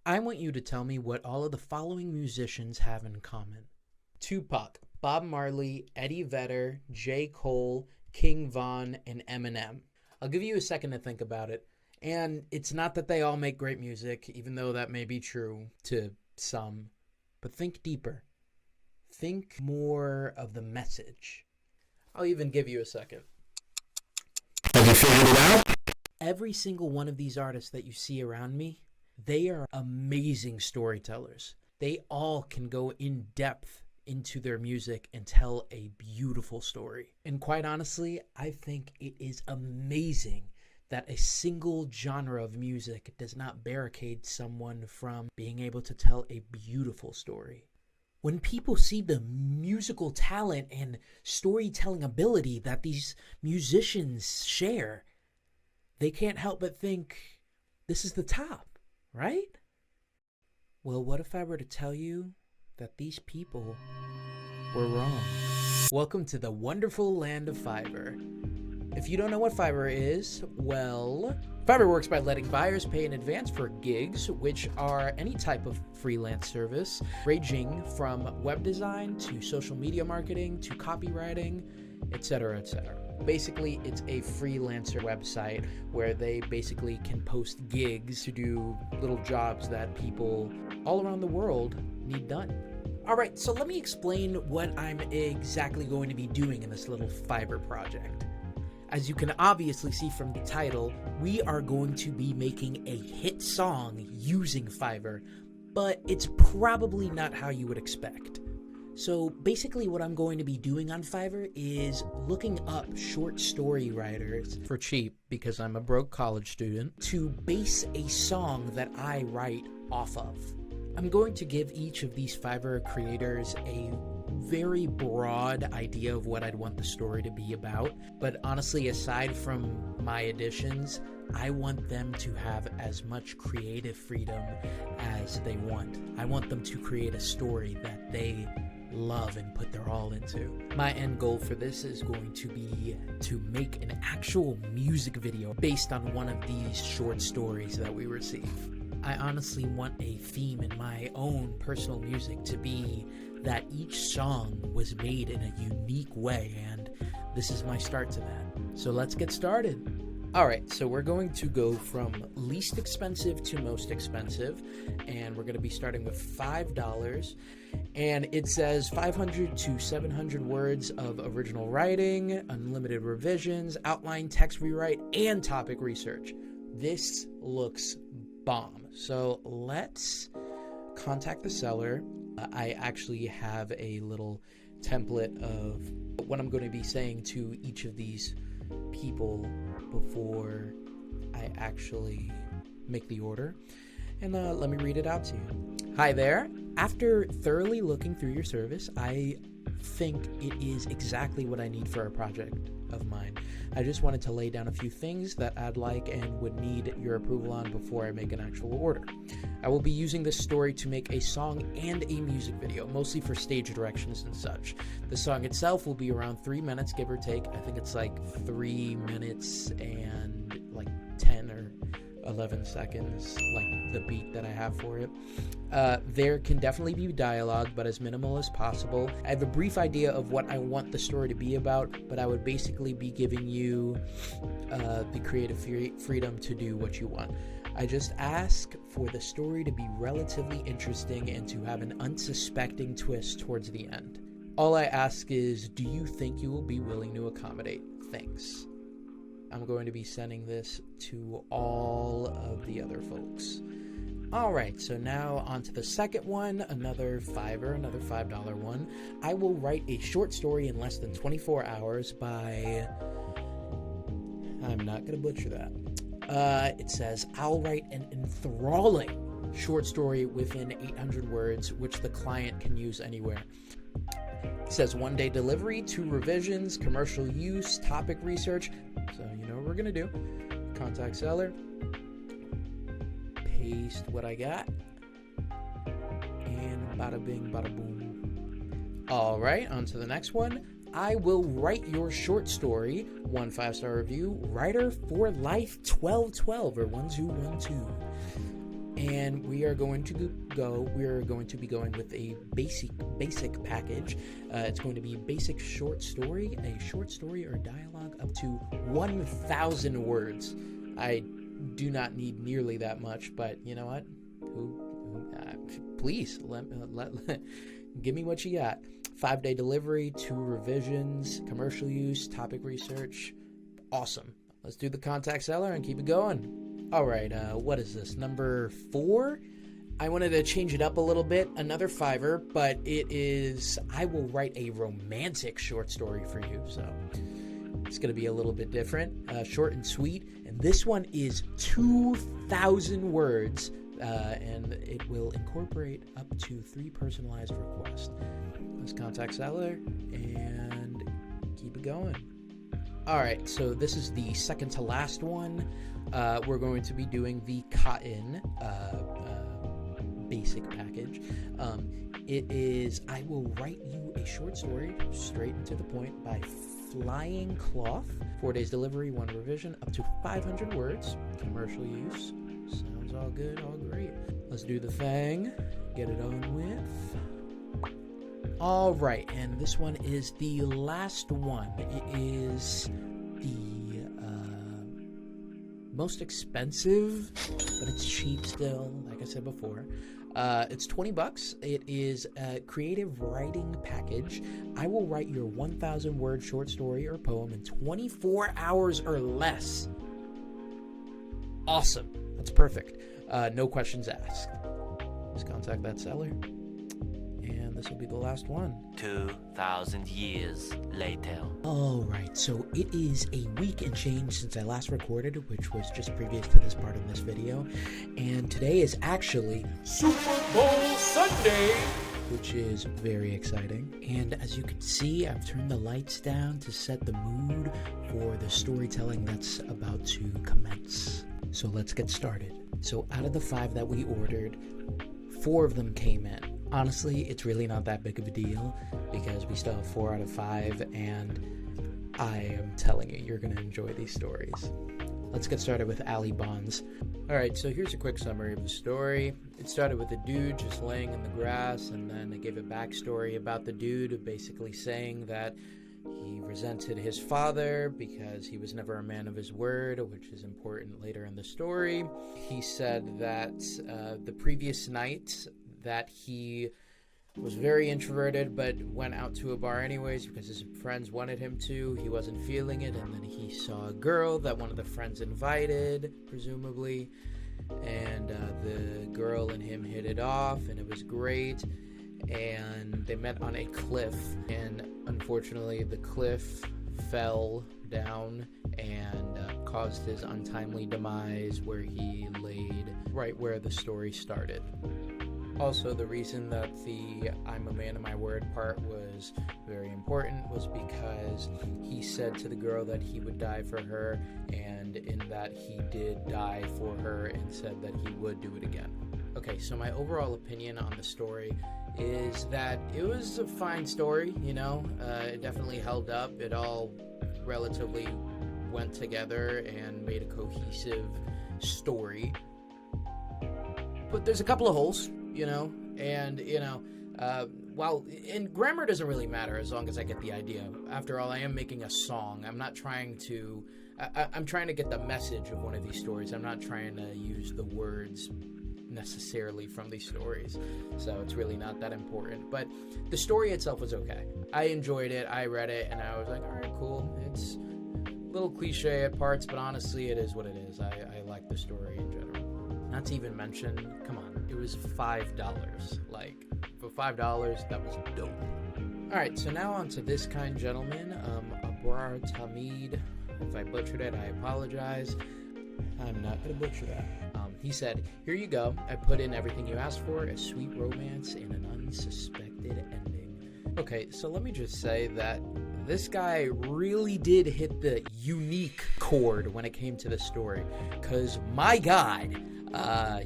I want you to tell me what all of the following musicians have in common. Tupac, Bob Marley, Eddie Vedder, J. Cole, King Von, and Eminem. I'll give you a second to think about it. And it's not that they all make great music, even though that may be true to some. But think deeper. Think more of the message. I'll even give you a second. Have you figured it out? Every single one of these artists that you see around me, they are amazing storytellers. They all can go in depth into their music and tell a beautiful story. And quite honestly, I think it is amazing that a single genre of music does not barricade someone from being able to tell a beautiful story. When people see the musical talent and storytelling ability that these musicians share, they can't help but think, this is the top, right? Well, what if I were to tell you that these people were wrong? Welcome to the wonderful land of Fiverr. If you don't know what Fiverr is, well, Fiverr works by letting buyers pay in advance for gigs, which are any type of freelance service, ranging from web design to social media marketing to copywriting, etc., etc. Basically, it's a freelancer website where they basically can post gigs to do little jobs that people all around the world need done. All right, so let me explain what I'm exactly going to be doing in this little Fiverr project. As you can obviously see from the title, we are going to be making a hit song using Fiverr, but it's probably not how you would expect. So basically what I'm going to be doing on Fiverr is looking up short story writers for cheap, because I'm a broke college student, to base a song that I write off of. I'm going to give each of these Fiverr creators a very broad idea of what I'd want the story to be about, but honestly, aside from my additions, I want them to have as much creative freedom as they want. I want them to create a story that they love and put their all into. My end goal for this is going to be to make an actual music video based on one of these short stories that we receive. I honestly want a theme in my own personal music to be that each song was made in a unique way, and this is my start to that. So let's get started. Alright, so we're going to go from least expensive to most expensive, and we're going to be starting with $5, and it says 500 to 700 words of original writing, unlimited revisions, outline, text rewrite, and topic research. This looks bomb. So let's contact the seller. I actually have a little template of what I'm going to be saying to each of these people before I actually make the order. And let me read it out to you. Hi there. After thoroughly looking through your service, I think it is exactly what I need for a project of mine. I just wanted to lay down a few things that I'd like and would need your approval on before I make an actual order. I will be using this story to make a song and a music video, mostly for stage directions and such. The song itself will be around 3 minutes, give or take. I think it's like 3 minutes and like 10 or 11 seconds, like the beat that I have for it. There can definitely be dialogue, but as minimal as possible. I have a brief idea of what I want the story to be about, but I would basically be giving you the creative freedom to do what you want. I just ask for the story to be relatively interesting and to have an unsuspecting twist towards the end. All I ask is, do you think you will be willing to accommodate? Thanks. I'm going to be sending this to all of the other folks. Alright, so now on to the second one, another Fiverr, another $5 one. I will write a short story in less than 24 hours by... I'm not going to butcher that. It says, I'll write an enthralling short story within 800 words, which the client can use anywhere. It says 1-day delivery, 2 revisions, commercial use, topic research. So you know what we're going to do. Contact seller. Paste what I got. And bada bing, bada boom. Alright, on to the next one. I will write your short story, 1 5-star review, writer for life 1212 or 1212. and we are going to be going with a basic package. It's going to be basic short story, a short story or dialogue up to 1,000 words. I do not need nearly that much, but you know what? Please give me what you got. 5-day delivery, 2 revisions, commercial use, topic research. Awesome. Let's do the contact seller and keep it going. All right, what is this? Number 4? I wanted to change it up a little bit. Another Fiverr, but it is, I will write a romantic short story for you. So it's going to be a little bit different, short and sweet. And this one is 2,000 words, and it will incorporate up to 3 personalized requests. Let's contact seller and keep it going. All right, so this is the second to last one. We're going to be doing the cotton basic package. It is, I will write you a short story, straight and to the point, by Flying Cloth. 4 days delivery, 1 revision, up to 500 words. Commercial use. Sounds all good, all great. Let's do the thing. Get it on with. All right, and this one is the last one. It is the most expensive, but it's cheap still, like I said before. It's $20. It is a creative writing package. I will write your 1,000-word short story or poem in 24 hours or less. Awesome. That's perfect. No questions asked. Just contact that seller. And this will be the last one. 2,000 years later. All right, so it is a week and change since I last recorded, which was just previous to this part of this video. And today is actually Super Bowl Sunday, which is very exciting. And as you can see, I've turned the lights down to set the mood for the storytelling that's about to commence. So let's get started. So out of the 5 that we ordered, 4 of them came in. Honestly, it's really not that big of a deal because we still have 4 out of 5, and I am telling you, you're going to enjoy these stories. Let's get started with Ali Bonds. Alright, so here's a quick summary of the story. It started with a dude just laying in the grass, and then I gave a backstory about the dude, basically saying that he resented his father because he was never a man of his word, which is important later in the story. He said that the previous night that he was very introverted but went out to a bar anyways because his friends wanted him to. He wasn't feeling it, and then he saw a girl that one of the friends invited, presumably, and the girl and him hit it off, and it was great. And they met on a cliff, and unfortunately the cliff fell down and caused his untimely demise, where he laid right where the story started. Also, the reason that the I'm a man of my word part was very important was because he said to the girl that he would die for her, and in that he did die for her and said that he would do it again. Okay, so my overall opinion on the story is that it was a fine story, you know. It definitely held up. It all relatively went together and made a cohesive story. But there's a couple of holes, you know, and, you know, and grammar doesn't really matter as long as I get the idea. After all, I am making a song. I'm not trying to, I'm trying to get the message of one of these stories. I'm not trying to use the words necessarily from these stories, so it's really not that important. But the story itself was okay. I enjoyed it. I read it and I was like, all right, cool. It's a little cliche at parts, but honestly it is what it is. I like the story in general. Not to even mention, come on, it was $5. Like, for $5, that was dope. All right, so now on to this kind gentleman, Abrar Tamid. If I butchered it, I apologize. I'm not gonna butcher that. He said, here you go. I put in everything you asked for, a sweet romance and an unsuspected ending. Okay, so let me just say that this guy really did hit the unique chord when it came to the story. Because, my God,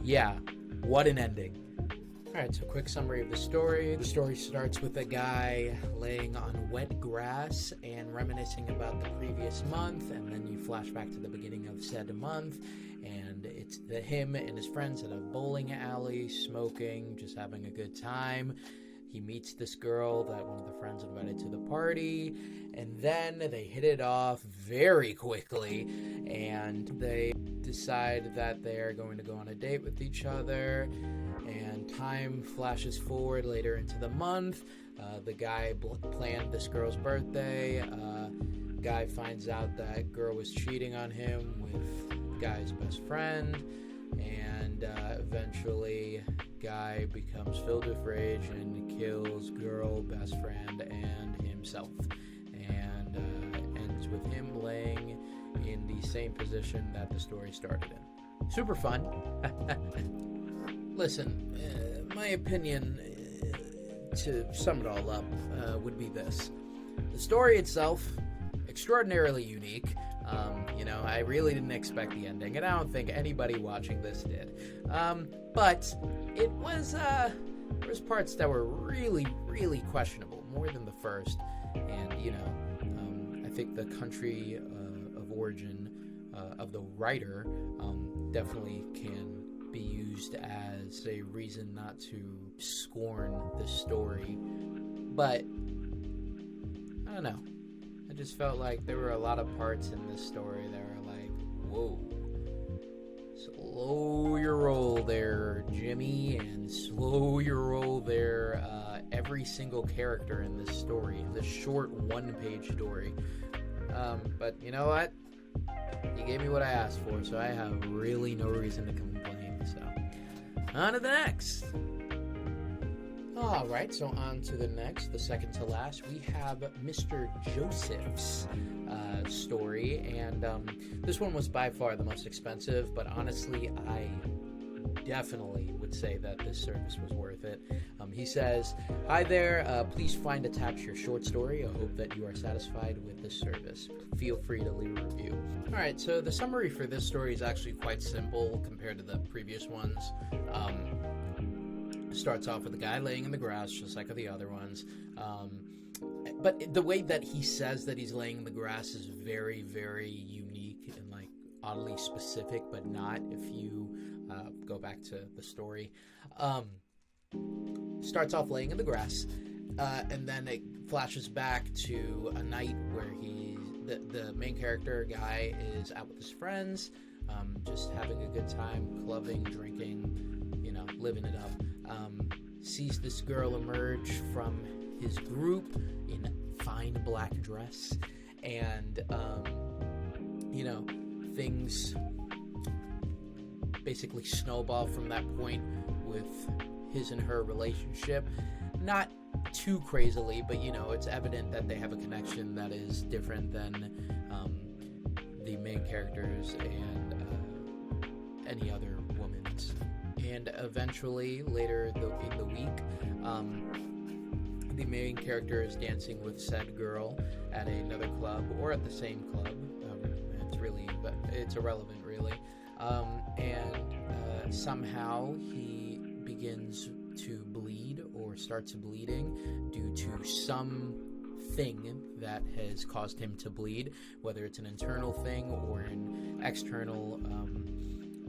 yeah, what an ending. Alright, so quick summary of the story. The story starts with a guy laying on wet grass and reminiscing about the previous month, and then you flash back to the beginning of said month, and it him and his friends at a bowling alley, smoking, just having a good time. He meets this girl that one of the friends invited to the party, and then they hit it off very quickly, and they decide that they're going to go on a date with each other, and time flashes forward later into the month. The guy planned this girl's birthday. Guy finds out that girl was cheating on him with guy's best friend, and eventually guy becomes filled with rage and kills girl, best friend, and himself, and ends with him laying in the same position that the story started in. Super fun. Listen, my opinion, to sum it all up, would be this. The story itself, extraordinarily unique. I really didn't expect the ending, and I don't think anybody watching this did. But it was, there was parts that were really, really questionable, more than the first. And, I think the country of origin of the writer definitely can be used as a reason not to scorn the story. But, I don't know. I just felt like there were a lot of parts in this story that were like, whoa, slow your roll there, Jimmy, and slow your roll there, every single character in this story, in this short one-page story. But you know what? You gave me what I asked for, so I have really no reason to complain. So, on to the next. Alright, so on to the next, the second to last, we have Mr. Joseph's story, and this one was by far the most expensive, but honestly, I definitely would say that this service was worth it. He says, "Hi there, please find attached your short story. I hope that you are satisfied with this service. Feel free to leave a review." Alright, so the summary for this story is actually quite simple compared to the previous ones. Starts off with a guy laying in the grass, just like the other ones. But the way that he says that he's laying in the grass is very, very unique and oddly specific, but not if you go back to the story. Starts off laying in the grass, and then it flashes back to a night where the main character guy is out with his friends, just having a good time, clubbing, drinking, living it up. Sees this girl emerge from his group in fine black dress, and things basically snowball from that point with his and her relationship. Not too crazily, but it's evident that they have a connection that is different than the main characters and any other woman's. And eventually, later in the week, the main character is dancing with said girl at another club or at the same club. It's irrelevant, really. And somehow he begins to bleed or starts bleeding due to something that has caused him to bleed, whether it's an internal thing or an external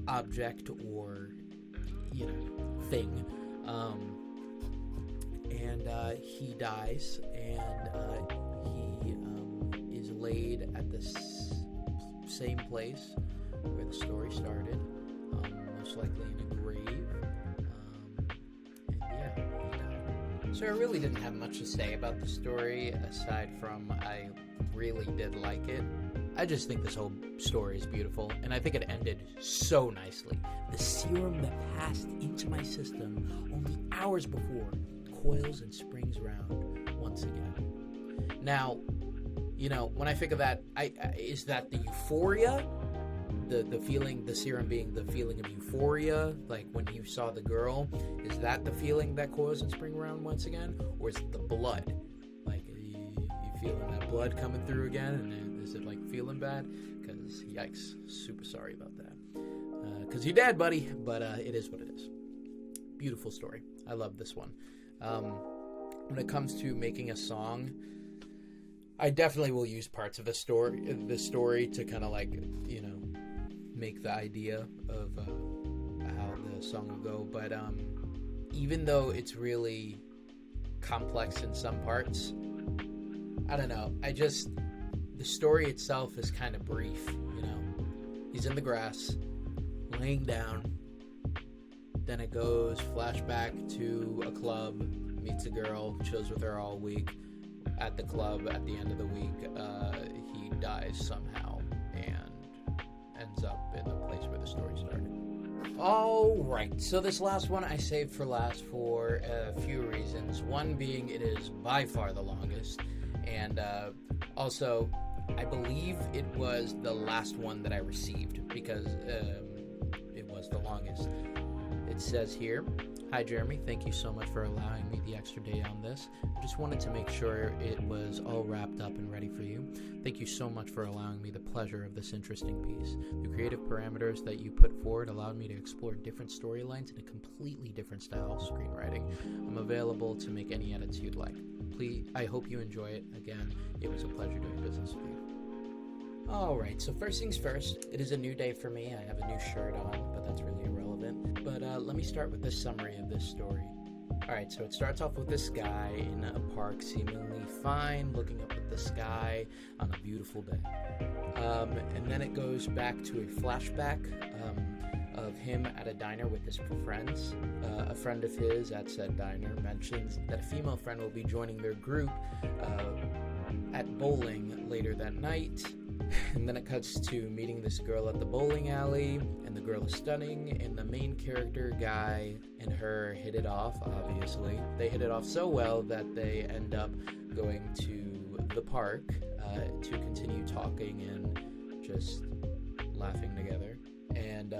object or thing, and he dies, and he is laid at the same place where the story started, most likely in a grave, and yeah, he died. So I really didn't have much to say about the story, aside from I really did like it. I just think this whole story is beautiful, and I think it ended so nicely. The serum that passed into my system only hours before coils and springs round once again. Now, when I think of that, is that the euphoria? The feeling, the serum being the feeling of euphoria, like when you saw the girl, is that the feeling that coils and spring around once again? Or is it the blood? Like, you feeling that blood coming through again, and is it feeling bad? Because yikes, super sorry about that. Because you're dead, buddy, but it is what it is. Beautiful story. I love this one. When it comes to making a song, I definitely will use parts of the story to kind of make the idea of how the song will go. But even though it's really complex in some parts, I don't know. The story itself is kind of brief, you know. He's in the grass, laying down. Then it goes flashback to a club, meets a girl, chills with her all week. At the club, at the end of the week, he dies somehow and ends up in the place where the story started. Alright, so this last one I saved for last for a few reasons. One being it is by far the longest, and also I believe it was the last one that I received because it was the longest. It says here, "Hi Jeremy, thank you so much for allowing me the extra day on this. I just wanted to make sure it was all wrapped up and ready for you. Thank you so much for allowing me the pleasure of this interesting piece. The creative parameters that you put forward allowed me to explore different storylines in a completely different style of screenwriting. I'm available to make any edits you'd like. Please, I hope you enjoy it. Again, it was a pleasure doing business with you." Alright, so first things first, it is a new day for me. I have a new shirt on, but that's really irrelevant. But let me start with the summary of this story. Alright, so it starts off with this guy in a park, seemingly fine, looking up at the sky on a beautiful day. And then it goes back to a flashback of him at a diner with his friends. A friend of his at said diner mentions that a female friend will be joining their group at bowling later that night. And then it cuts to meeting this girl at the bowling alley, and the girl is stunning, and the main character guy and her hit it off, obviously. They hit it off so well that they end up going to the park to continue talking and just laughing together. And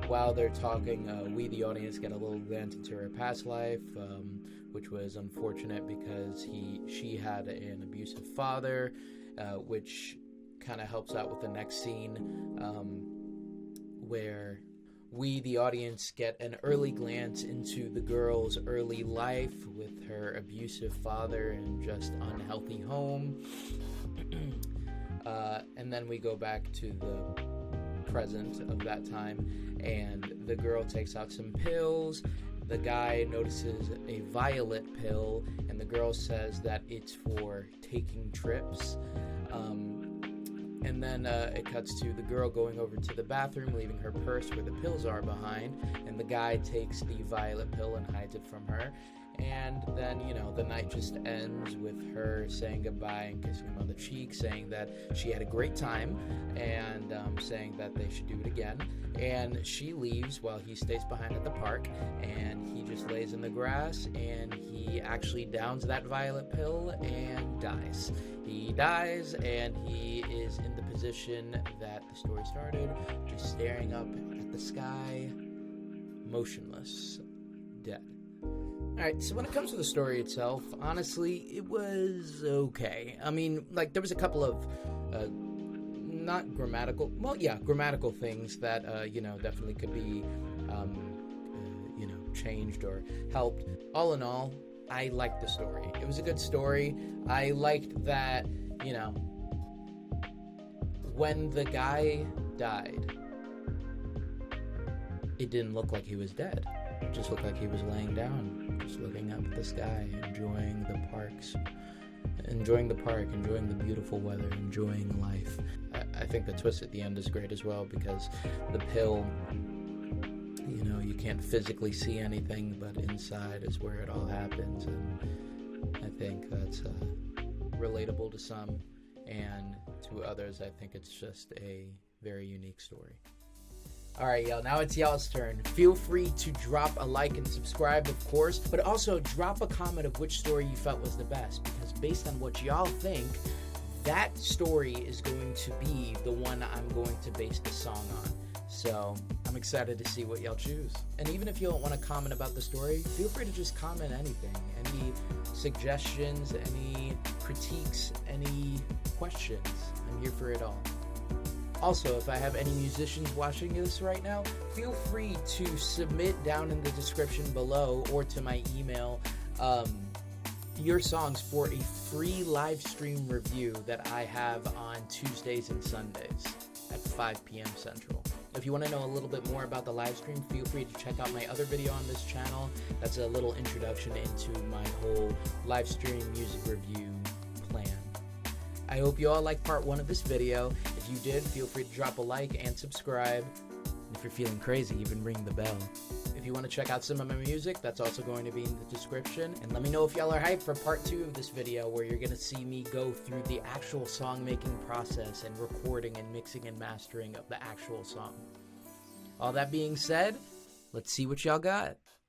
while they're talking, we, the audience, get a little glance into her past life, which was unfortunate because she had an abusive father, which kind of helps out with the next scene, where we, the audience, get an early glance into the girl's early life with her abusive father and just unhealthy home. And then we go back to the present of that time, and the girl takes out some pills. The guy notices a violet pill, and the girl says that it's for taking trips. And then it cuts to the girl going over to the bathroom, leaving her purse where the pills are behind, and the guy takes the violet pill and hides it from her. And then, you know, the night just ends with her saying goodbye and kissing him on the cheek, saying that she had a great time, and saying that they should do it again. And she leaves while he stays behind at the park, and he just lays in the grass, and he actually downs that violet pill and dies. He dies, and he is in the position that the story started, just staring up at the sky, motionless, dead. Alright, so when it comes to the story itself, honestly, it was okay. I mean, like, there was a couple of, not grammatical, grammatical things that, definitely could be, changed or helped. All in all, I liked the story. It was a good story. I liked that, when the guy died, it didn't look like he was dead. It just looked like he was laying down, just looking up at the sky, enjoying the park, enjoying the beautiful weather, enjoying life. I think the twist at the end is great as well, because the pill, you can't physically see anything, but inside is where it all happens, and I think that's relatable to some, and to others, I think it's just a very unique story. Alright, y'all, now it's y'all's turn. Feel free to drop a like and subscribe, of course, but also drop a comment of which story you felt was the best, because based on what y'all think, that story is going to be the one I'm going to base the song on. So I'm excited to see what y'all choose. And even if you don't want to comment about the story, feel free to just comment anything. Any suggestions, any critiques, any questions. I'm here for it all. Also, if I have any musicians watching this right now, feel free to submit down in the description below or to my email your songs for a free live stream review that I have on Tuesdays and Sundays. at 5 p.m. Central. If you want to know a little bit more about the live stream, feel free to check out my other video on this channel. That's a little introduction into my whole live stream music review plan. I hope you all liked part 1 of this video. If you did, feel free to drop a like and subscribe. And if you're feeling crazy, even ring the bell. If you want to check out some of my music, that's also going to be in the description. And let me know if y'all are hyped for part 2 of this video, where you're going to see me go through the actual song making process and recording and mixing and mastering of the actual song. All that being said, let's see what y'all got.